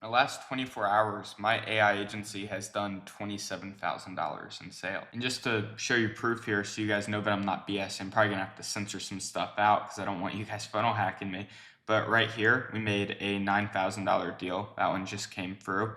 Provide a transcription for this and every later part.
the last 24 hours, my AI agency has done $27,000 in sale. And just to show you proof here, so you guys know that I'm not BS, I'm probably gonna have to censor some stuff out because I don't want you guys funnel hacking me. But right here, we made a $9,000 deal. That one just came through.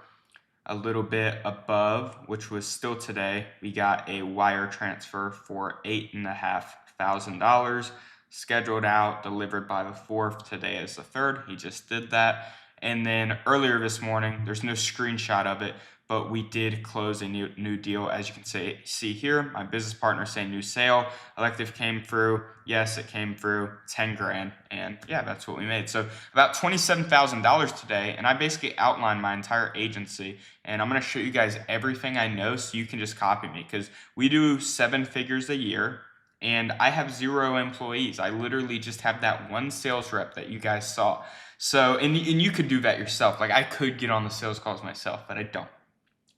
A little bit above, which was still today, we got a wire transfer for $8,500 scheduled out, delivered by the 4th. Today is the 3rd. He just did that. And then earlier this morning, there's no screenshot of it, but we did close a new deal. As you can see here, my business partner saying new sale. Elective came through. Yes, it came through. 10 grand. And yeah, that's what we made. So about $27,000 today. And I basically outlined my entire agency. And I'm going to show you guys everything I know so you can just copy me, because we do 7 figures a year. And I have 0 employees. I literally just have that one sales rep that you guys saw. So, and you could do that yourself. Like, I could get on the sales calls myself, but I don't.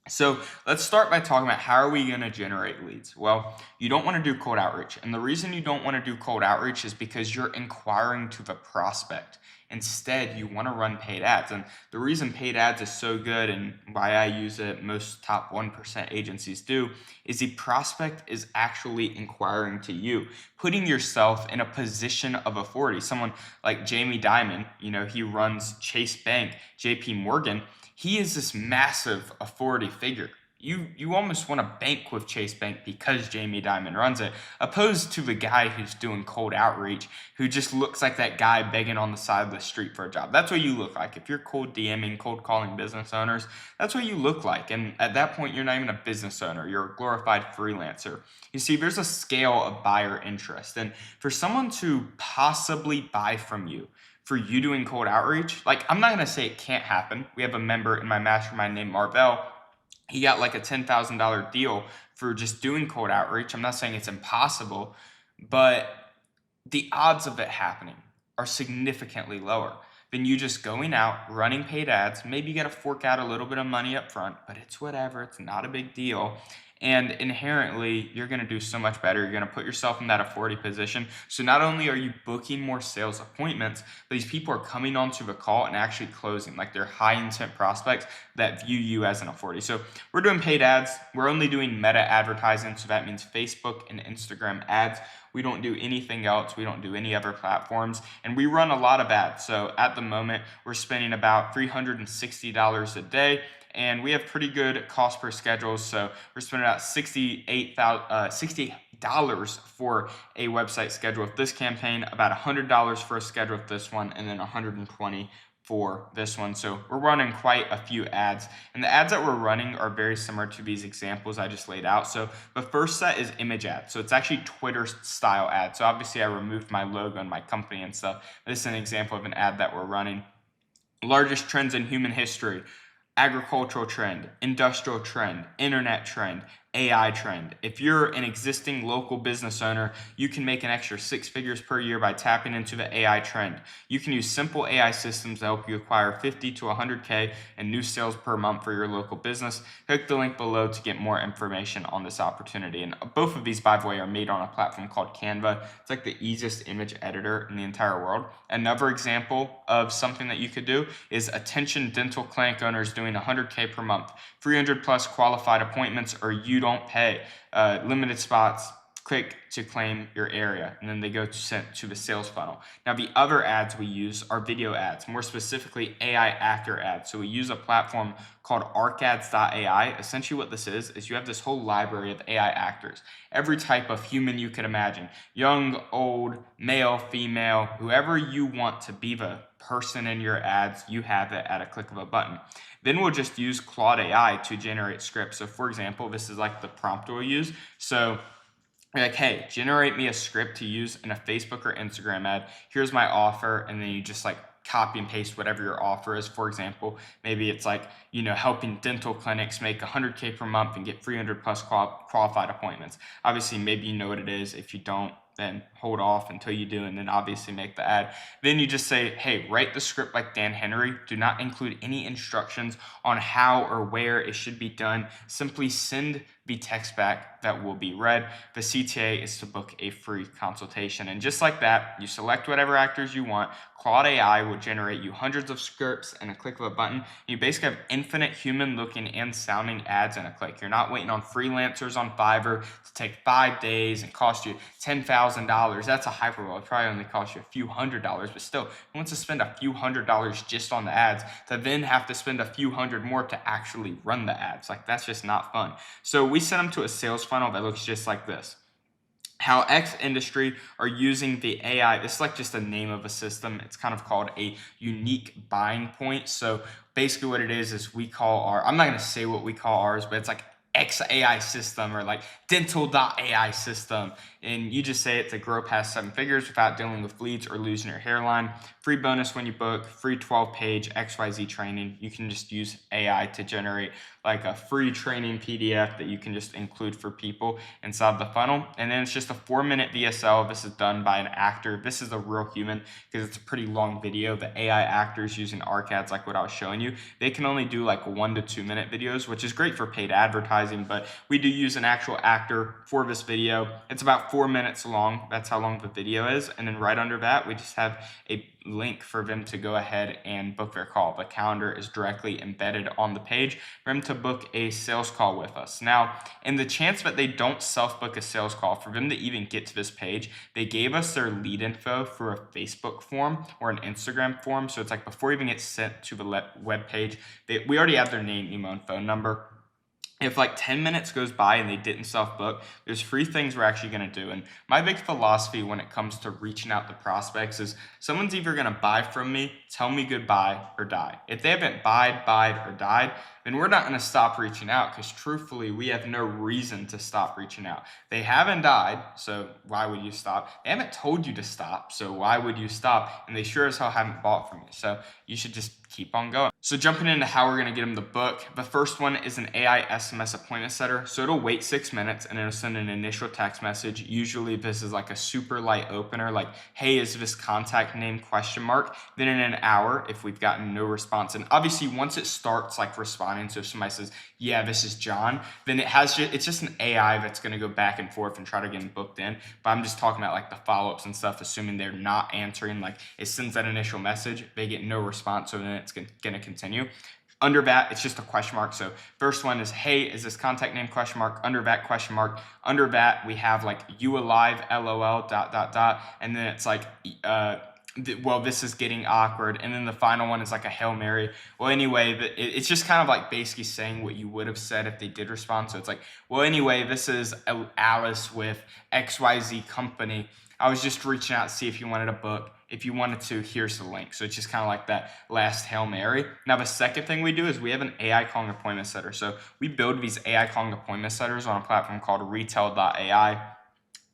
So let's start by talking about how are we going to generate leads? Well, you don't want to do cold outreach. And the reason you don't want to do cold outreach is because you're inquiring to the prospect. Instead, you want to run paid ads. And the reason paid ads is so good and why I use it, most top 1% agencies do, is the prospect is actually inquiring to you, putting yourself in a position of authority. Someone like Jamie Dimon, he runs Chase Bank, JP Morgan. He is this massive authority figure. You almost want to bank with Chase Bank because Jamie Dimon runs it, opposed to the guy who's doing cold outreach, who just looks like that guy begging on the side of the street for a job. That's what you look like. If you're cold DMing, cold calling business owners, that's what you look like. And at that point, you're not even a business owner. You're a glorified freelancer. You see, there's a scale of buyer interest. And for someone to possibly buy from you, for you doing cold outreach, like, I'm not going to say it can't happen. We have a member in my mastermind named Marvell. He got like a $10,000 deal for just doing cold outreach. I'm not saying it's impossible, but the odds of it happening are significantly lower than you just going out, running paid ads. Maybe you got to fork out a little bit of money up front, but it's whatever. It's not a big deal. And inherently, you're going to do so much better. You're going to put yourself in that authority position. So not only are you booking more sales appointments, but these people are coming onto the call and actually closing. Like, they're high intent prospects that view you as an authority. So we're doing paid ads. We're only doing meta advertising. So that means Facebook and Instagram ads. We don't do anything else. We don't do any other platforms. And we run a lot of ads. So at the moment, we're spending about $360 a day. And we have pretty good cost per schedule. So we're spending about $60 for a website schedule with this campaign, about $100 for a schedule with this one, and then $120 for this one. So we're running quite a few ads, and the ads that we're running are very similar to these examples I just laid out. So the first set is image ads. So it's actually Twitter style ads. So obviously I removed my logo and my company and stuff. This is an example of an ad that we're running. Largest trends in human history: agricultural trend, industrial trend, internet trend, AI trend. If you're an existing local business owner, you can make an extra 6 figures per year by tapping into the AI trend. You can use simple AI systems to help you acquire 50 to 100K in new sales per month for your local business. Click the link below to get more information on this opportunity. And both of these, by the way, are made on a platform called Canva. It's like the easiest image editor in the entire world. Another example of something that you could do is Attention Dental Clinic owners doing 100K per month, 300 plus qualified appointments, or you don't pay, limited spots. Click to claim your area, and then they go to the sales funnel. Now, the other ads we use are video ads, more specifically AI actor ads. So we use a platform called arcads.ai. Essentially what this is you have this whole library of AI actors, every type of human you could imagine, young, old, male, female, whoever you want to be the person in your ads, you have it at a click of a button. Then we'll just use Claude AI to generate scripts. So for example, this is like the prompt we'll use. So you're like, hey, generate me a script to use in a Facebook or Instagram ad. Here's my offer. And then you just like copy and paste whatever your offer is. For example, maybe it's like, helping dental clinics make 100K per month and get 300 plus qualified appointments. Obviously, maybe you know what it is. If you don't, then hold off until you do, and then obviously make the ad. Then you just say, hey, write the script like Dan Henry. Do not include any instructions on how or where it should be done. Simply send the text back that will be read. The CTA is to book a free consultation. And just like that, you select whatever actors you want. Claude AI will generate you hundreds of scripts and a click of a button. You basically have infinite human looking and sounding ads in a click. You're not waiting on freelancers on Fiverr to take 5 days and cost you $10,000. That's a hyperbole. It probably only costs you a few $100s, but still, who wants to spend a few $100s just on the ads to then have to spend a few hundred more to actually run the ads? Like, that's just not fun. So we sent them to a sales funnel that looks just like this. How X industry are using the AI. This is like just a name of a system. It's kind of called a unique buying point. So basically what it is we call I'm not going to say what we call ours, but it's like X AI system or like dental.ai system. And you just say it to grow past 7 figures without dealing with leads or losing your hairline. Free bonus when you book, free 12-page XYZ training. You can just use AI to generate like a free training PDF that you can just include for people inside the funnel. And then it's just a 4-minute VSL. This is done by an actor. This is a real human because it's a pretty long video. The AI actors using ARCADs, like what I was showing you, they can only do like 1 to 2 minute videos, which is great for paid advertising, but we do use an actual actor for this video. It's about 4 minutes long. That's how long the video is. And then right under that, we just have a link for them to go ahead and book their call. The calendar is directly embedded on the page for them to book a sales call with us. Now, in the chance that they don't self-book a sales call, for them to even get to this page, they gave us their lead info for a Facebook form or an Instagram form. So it's like before it even gets sent to the web page, we already have their name, email, and phone number. If like 10 minutes goes by and they didn't self-book, there's 3 things we're actually going to do. And my big philosophy when it comes to reaching out to prospects is someone's either going to buy from me, tell me goodbye, or die. If they haven't buyed, or died, then we're not going to stop reaching out because truthfully, we have no reason to stop reaching out. They haven't died, so why would you stop? They haven't told you to stop, so why would you stop? And they sure as hell haven't bought from you. So you should just keep on going. So jumping into how we're going to get them the book, the first one is an AI SMS appointment setter. So it'll wait 6 minutes and it'll send an initial text message. Usually this is like a super light opener, like, hey, is this contact name ? Then in an hour, if we've gotten no response, and obviously once it starts like responding, so if somebody says, yeah, this is John, then it's just an AI that's going to go back and forth and try to get them booked in. But I'm just talking about like the follow-ups and stuff, assuming they're not answering, like it sends that initial message, they get no response, so then it's going to continue. Under that, it's just a question mark. So first one is, hey, is this contact name ? Under that question mark. Under that, we have like you alive, LOL, ... And then it's like, well, this is getting awkward. And then the final one is like a Hail Mary. Well, anyway, it's just kind of like basically saying what you would have said if they did respond. So it's like, well, anyway, this is Alice with XYZ company. I was just reaching out to see if you wanted a book. If you wanted to, here's the link. So it's just kind of like that last Hail Mary. Now, the second thing we do is we have an AI calling appointment setter. So we build these AI calling appointment setters on a platform called Retail.ai.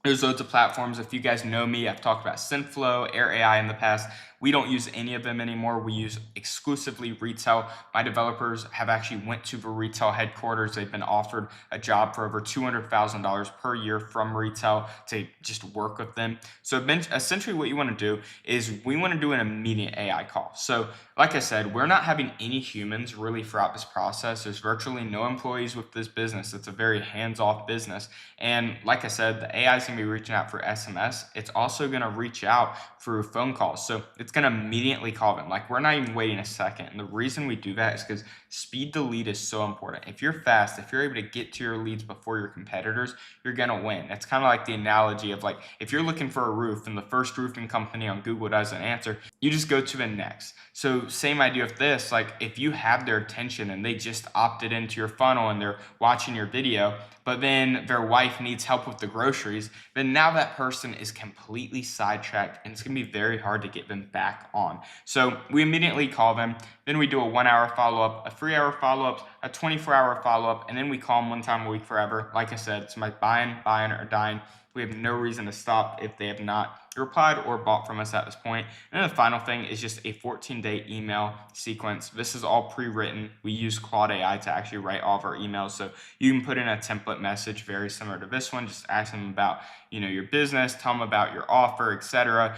There's loads of platforms. If you guys know me, I've talked about SynthFlow, Air AI in the past. We don't use any of them anymore. We use exclusively Retail. My developers have actually went to the Retail headquarters. They've been offered a job for over $200,000 per year from Retail to just work with them. So essentially what you want to do is we want to do an immediate AI call. So like I said, we're not having any humans really throughout this process. There's virtually no employees with this business. It's a very hands-off business. And like I said, the AI is going to be reaching out for SMS. It's also going to reach out through phone calls. So it's going to immediately call them. Like, we're not even waiting a second. And the reason we do that is because speed to lead is so important. If you're fast, if you're able to get to your leads before your competitors, you're going to win. It's kind of like the analogy of like, if you're looking for a roof and the first roofing company on Google doesn't answer, you just go to the next. So same idea with this, like if you have their attention and they just opted into your funnel and they're watching your video, but then their wife needs help with the groceries, then now that person is completely sidetracked and it's going to be very hard to get them back on. So we immediately call them, then we do a 1-hour follow-up, a 3-hour follow-up, a 24-hour follow-up, and then we call them 1 time a week forever. Like I said, it's my buying or dying. We have no reason to stop if they have not replied or bought from us at this point. And then the final thing is just a 14-day email sequence. This is all pre-written. We use Claude AI to actually write all of our emails. So you can put in a template message very similar to this one, just ask them about, your business, tell them about your offer, etc.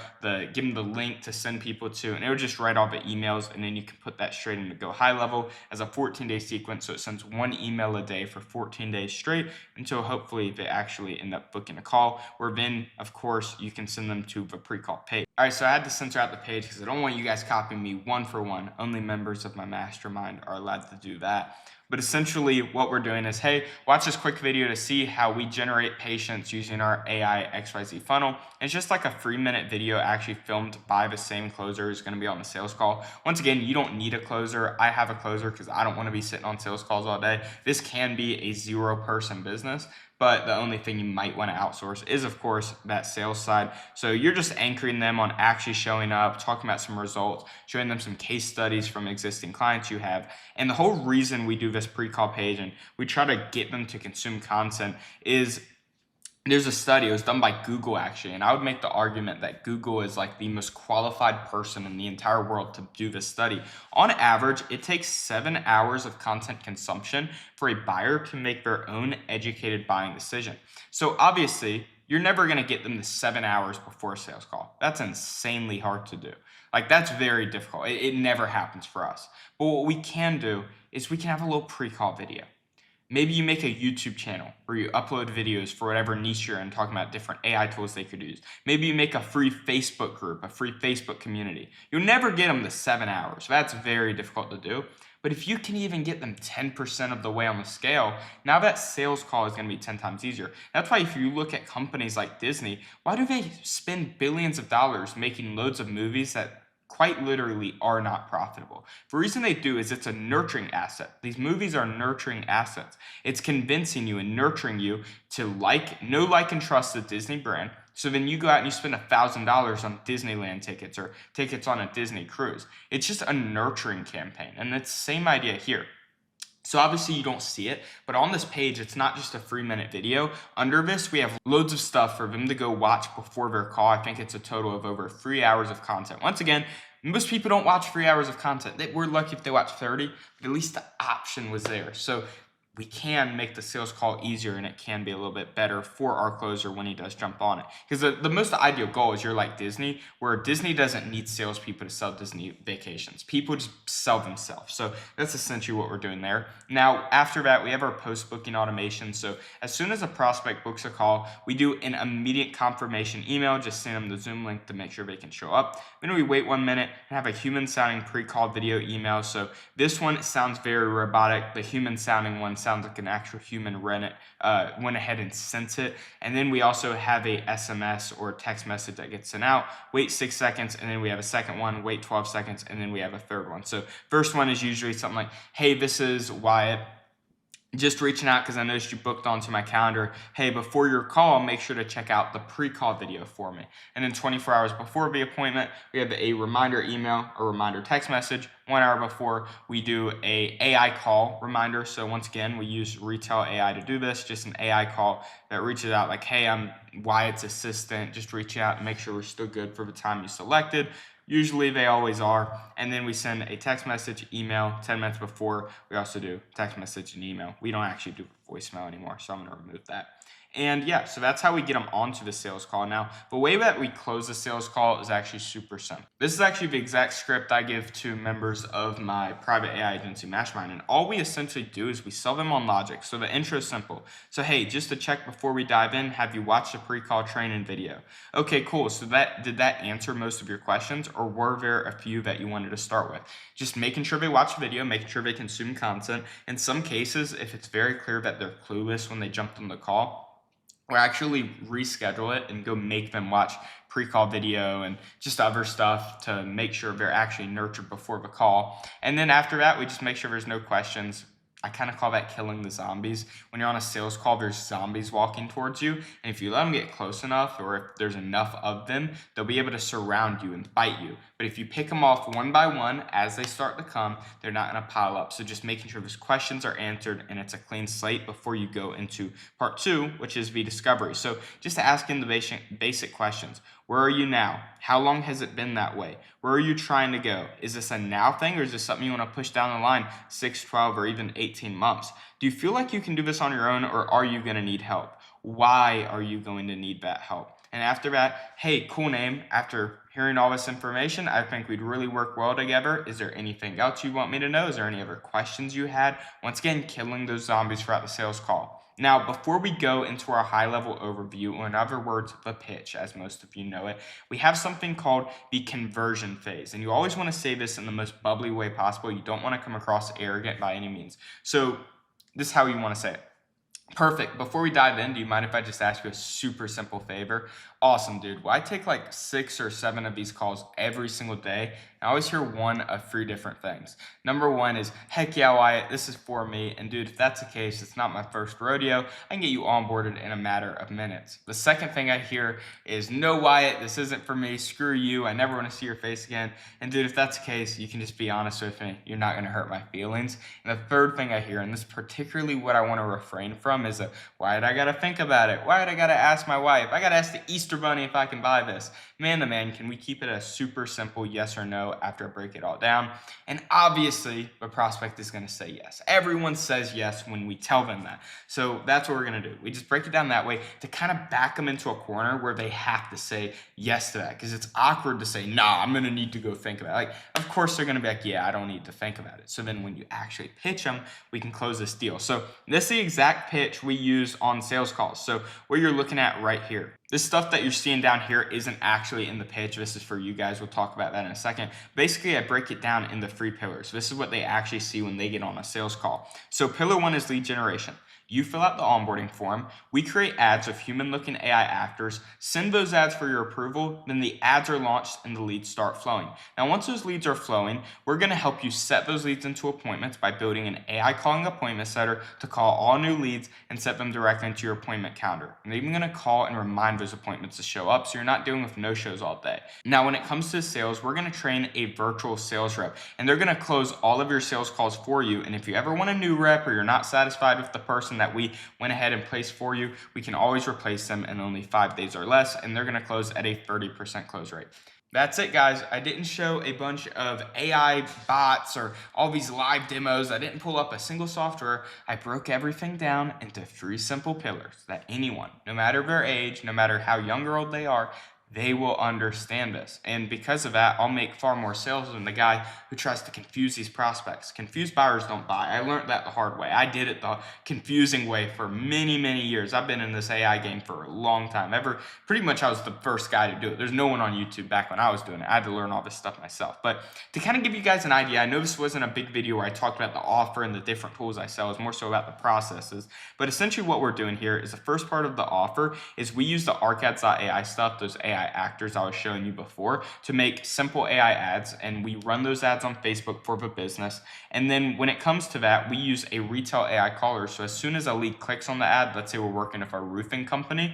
Give them the link to send people to, and it will just write all the emails, and then you can put that straight into Go High Level as a 14-day sequence. So it sends one email a day for 14 days straight until hopefully they actually end up booking a call, where then, of course, you can send them to the pre-call page. All right, so I had to censor out the page because I don't want you guys copying me one for one. Only members of my mastermind are allowed to do that. But essentially what we're doing is, hey, watch this quick video to see how we generate patients using our AI XYZ funnel. It's just like a 3-minute video actually filmed by the same closer who's going to be on the sales call. Once again, you don't need a closer. I have a closer because I don't want to be sitting on sales calls all day. This can be a 0-person business, but the only thing you might want to outsource is, of course, that sales side. So you're just anchoring them on actually showing up, talking about some results, showing them some case studies from existing clients you have. And the whole reason we do this pre-call page and we try to get them to consume content is, there's a study, it was done by Google actually, and I would make the argument that Google is like the most qualified person in the entire world to do this study. On average, it takes 7 hours of content consumption for a buyer to make their own educated buying decision. So obviously, you're never gonna get them to 7 hours before a sales call. That's insanely hard to do. Like, that's very difficult. It never happens for us. But what we can do is we can have a little pre-call video. Maybe you make a YouTube channel where you upload videos for whatever niche you're in, talking about different AI tools they could use. Maybe you make a free Facebook group, a free Facebook community. You'll never get them to 7 hours. That's very difficult to do. But if you can even get them 10% of the way on the scale, now that sales call is going to be 10 times easier. That's why if you look at companies like Disney, why do they spend billions of dollars making loads of movies that quite literally are not profitable? The reason they do is it's a nurturing asset. These movies are nurturing assets. It's convincing you and nurturing you to know, like, and trust the Disney brand. So then you go out and you spend $1,000 on Disneyland tickets or tickets on a Disney cruise. It's just a nurturing campaign. And it's the same idea here. So obviously you don't see it, but on this page, it's not just a 3-minute video. Under this, we have loads of stuff for them to go watch before their call. I think it's a total of over 3 hours of content. Once again, most people don't watch 3 hours of content. We're lucky if they watch 30, but at least the option was there. So we can make the sales call easier, and it can be a little bit better for our closer when he does jump on it. Because the most ideal goal is you're like Disney, where Disney doesn't need salespeople to sell Disney vacations. People just sell themselves. So that's essentially what we're doing there. Now, after that, we have our post-booking automation. So as soon as a prospect books a call, we do an immediate confirmation email, just send them the Zoom link to make sure they can show up. Then we wait 1 minute and have a human-sounding pre-call video email. So this one sounds very robotic. The human-sounding one sounds like an actual human went ahead and sent it. And then we also have a SMS or text message that gets sent out. Wait 6 seconds, and then we have a second one. Wait 12 seconds, and then we have a third one. So first one is usually something like, hey, this is Wyatt. Just reaching out because I noticed you booked onto my calendar. Hey, before your call, make sure to check out the pre-call video for me. And then 24 hours before the appointment, we have a reminder email, a reminder text message. 1 hour before, we do a AI call reminder. So once again, we use retail AI to do this, just an AI call that reaches out like, hey, I'm Wyatt's assistant. Just reach out and make sure we're still good for the time you selected. Usually they always are. And then we send a text message, email 10 minutes before. We also do text message and email. We don't actually do voicemail anymore, so I'm going to remove that. And yeah, so that's how we get them onto the sales call. Now, the way that we close the sales call is actually super simple. This is actually the exact script I give to members of my private AI agency Mastermind. And all we essentially do is we sell them on logic. So the intro is simple. So hey, just to check before we dive in, have you watched the pre-call training video? Okay, cool. So did that answer most of your questions, or were there a few that you wanted to start with? Just making sure they watch the video, making sure they consume content. In some cases, if it's very clear that they're clueless when they jumped on the call, we'll actually reschedule it and go make them watch pre-call video and just other stuff to make sure they're actually nurtured before the call. And then after that, we just make sure there's no questions. I kind of call that killing the zombies. When you're on a sales call, there's zombies walking towards you, and if you let them get close enough, or if there's enough of them, they'll be able to surround you and bite you. But if you pick them off one by one as they start to come, they're not going to pile up. So just making sure those questions are answered and it's a clean slate before you go into part 2, which is the discovery. So just asking the basic questions. Where are you now? How long has it been that way? Where are you trying to go? Is this a now thing, or is this something you want to push down the line 6, 12, or even 18 months? Do you feel like you can do this on your own, or are you going to need help? Why are you going to need that help? And after that, hey, cool name. After hearing all this information, I think we'd really work well together. Is there anything else you want me to know? Is there any other questions you had? Once again, killing those zombies throughout the sales call. Now, before we go into our high-level overview, or in other words, the pitch, as most of you know it, we have something called the conversion phase. And you always want to say this in the most bubbly way possible. You don't want to come across arrogant by any means. So this is how you want to say it. Perfect. Before we dive in, do you mind if I just ask you a super simple favor? Awesome, dude. Well, I take like 6 or 7 of these calls every single day. I always hear one of 3 different things. Number 1 is, heck yeah, Wyatt, this is for me. And dude, if that's the case, it's not my first rodeo. I can get you onboarded in a matter of minutes. The second thing I hear is, no, Wyatt, this isn't for me. Screw you. I never want to see your face again. And dude, if that's the case, you can just be honest with me. You're not going to hurt my feelings. And the third thing I hear, and this is particularly what I want to refrain from, is Wyatt, I got to think about it. Wyatt, I got to ask my wife. I got to ask the Easter Bunny if I can buy this. Man to man, can we keep it a super simple yes or no after I break it all down? And obviously, the prospect is going to say yes. Everyone says yes when we tell them that. So that's what we're going to do. We just break it down that way to kind of back them into a corner where they have to say yes to that, because it's awkward to say, nah, I'm going to need to go think about it. Like, of course, they're going to be like, yeah, I don't need to think about it. So then when you actually pitch them, we can close this deal. So this is the exact pitch we use on sales calls. So what you're looking at right here. This stuff that you're seeing down here isn't actually in the pitch. This is for you guys. We'll talk about that in a second. Basically, I break it down into 3 pillars. This is what they actually see when they get on a sales call. So pillar 1 is lead generation. You fill out the onboarding form. We create ads of human-looking AI actors, send those ads for your approval, then the ads are launched and the leads start flowing. Now, once those leads are flowing, we're going to help you set those leads into appointments by building an AI calling appointment setter to call all new leads and set them directly into your appointment calendar. I'm even going to call and remind those appointments to show up so you're not dealing with no-shows all day. Now, when it comes to sales, we're going to train a virtual sales rep, and they're going to close all of your sales calls for you. And if you ever want a new rep, or you're not satisfied with the person that we went ahead and placed for you, we can always replace them in only 5 days or less, and they're going to close at a 30% close rate. That's it, guys. I didn't show a bunch of AI bots or all these live demos. I didn't pull up a single software. I broke everything down into 3 simple pillars that anyone, no matter their age, no matter how young or old they are, they will understand this. And because of that, I'll make far more sales than the guy who tries to confuse these prospects. Confused buyers don't buy. I learned that the hard way. I did it the confusing way for many, many years. I've been in this AI game for a long time. Pretty much I was the first guy to do it. There's no one on YouTube back when I was doing it. I had to learn all this stuff myself. But to kind of give you guys an idea, I know this wasn't a big video where I talked about the offer and the different tools I sell. It's more so about the processes. But essentially what we're doing here is the first part of the offer is we use the ARCADS.ai stuff, those AI actors I was showing you before, to make simple AI ads, and we run those ads on Facebook for the business. And then when it comes to that, we use a retail AI caller. So as soon as a lead clicks on the ad, let's say we're working with a roofing company,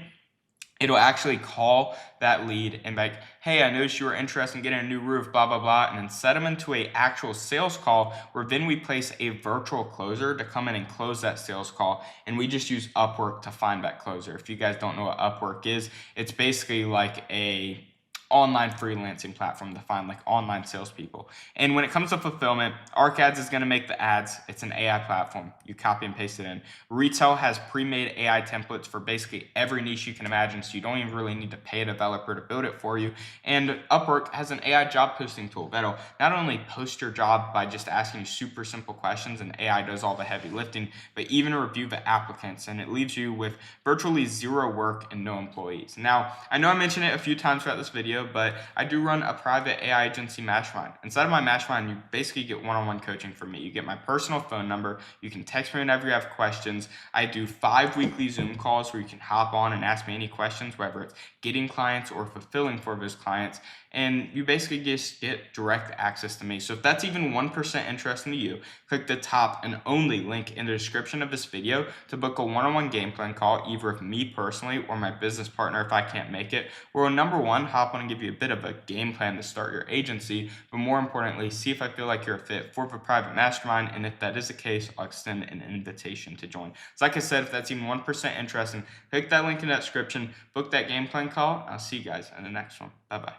it'll actually call that lead and be like, hey, I noticed you were interested in getting a new roof, blah, blah, blah, and then set them into a actual sales call where then we place a virtual closer to come in and close that sales call. And we just use Upwork to find that closer. If you guys don't know what Upwork is, it's basically like a online freelancing platform to find like online salespeople. And when it comes to fulfillment, ARCADS is going to make the ads. It's an AI platform. You copy and paste it in. Retail has pre-made AI templates for basically every niche you can imagine, so you don't even really need to pay a developer to build it for you. And Upwork has an AI job posting tool that'll not only post your job by just asking you super simple questions, and AI does all the heavy lifting, but even review the applicants, and it leaves you with virtually zero work and no employees. Now, I know I mentioned it a few times throughout this video, but I do run a private AI agency mastermind. Inside of my mastermind, you basically get one-on-one coaching from me. You get my personal phone number. You can text me whenever you have questions. I do 5 weekly Zoom calls where you can hop on and ask me any questions, whether it's getting clients or fulfilling for those clients. and you basically just get direct access to me. So if that's even 1% interesting to you, click the top and only link in the description of this video to book a one-on-one game plan call, either with me personally or my business partner if I can't make it, where we'll number one, hop on and give you a bit of a game plan to start your agency, but more importantly, see if I feel like you're a fit for the private mastermind, and if that is the case, I'll extend an invitation to join. So like I said, if that's even 1% interesting, click that link in the description, book that game plan call. I'll see you guys in the next one. Bye-bye.